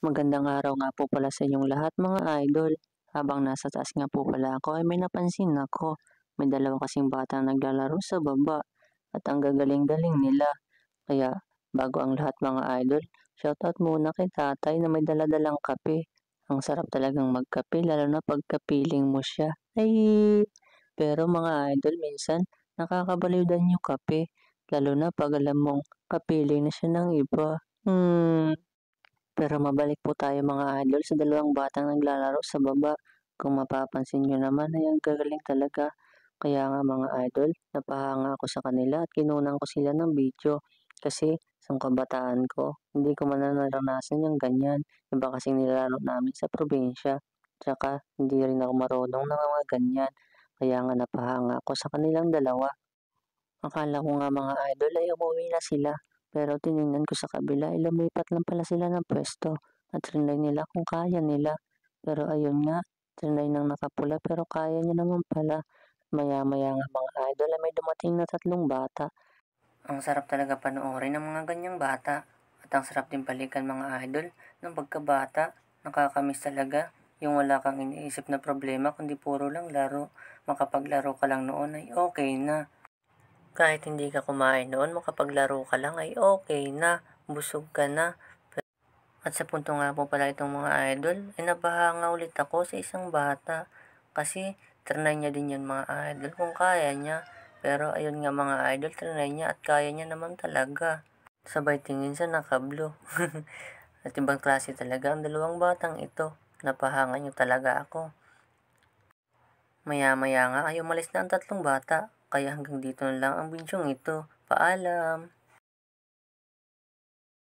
Magandang araw nga po pala sa inyong lahat mga idol. Habang nasa taas nga po pala ako ay may napansin ako. May dalawa kasing bata naglalaro sa baba at ang gagaling-galing nila. Kaya bago ang lahat mga idol, shoutout muna kay tatay na may daladalang kape. Ang sarap talagang magkape lalo na pagkapiling mo siya. Ay, pero mga idol minsan nakakabaliw din yung kape. Lalo na pag alam mong kapiling na siya ng iba. Pero mabalik po tayo mga idol sa dalawang batang naglalaro sa baba. Kung mapapansin nyo naman ay ang gagaling talaga. Kaya nga mga idol, napahanga ako sa kanila at kinunan ko sila ng video. Kasi sa kabataan ko, hindi ko man naranasan yung ganyan. Iba kasing nilalaro namin sa probinsya. Tsaka hindi rin ako marunong ng mga ganyan. Kaya nga napahanga ako sa kanilang dalawa. Akala ko nga mga idol ay umuwi na sila, pero tiningnan ko sa kabila ay lumipat lang pala sila ng pwesto at trinay nila kung kaya nila. Pero ayun nga, trinay ng nakapula pero kaya niya naman pala. Maya-maya nga mga idol ay may dumating na tatlong bata. Ang sarap talaga panoorin ng mga ganyang bata. At ang sarap din balikan mga idol ng pagkabata. Nakakamiss talaga yung wala kang iniisip na problema kundi puro lang laro. Makapaglaro ka lang noon ay okay na. Kahit hindi ka kumain noon, makapaglaro ka lang ay okay na, busog ka na. At sa punto nga po pala itong mga idol, ay napahanga ulit ako sa isang bata. Kasi trinay niya din yun mga idol kung kaya niya. Pero ayun nga mga idol, trinay niya at kaya niya naman talaga. Sabay tingin sa nakablo. At ibang klase talaga ang dalawang batang ito. Napahanga niyo talaga ako. Maya-maya nga ay umalis na ang tatlong bata. Kaya hanggang dito na lang ang bidyong ito. Paalam!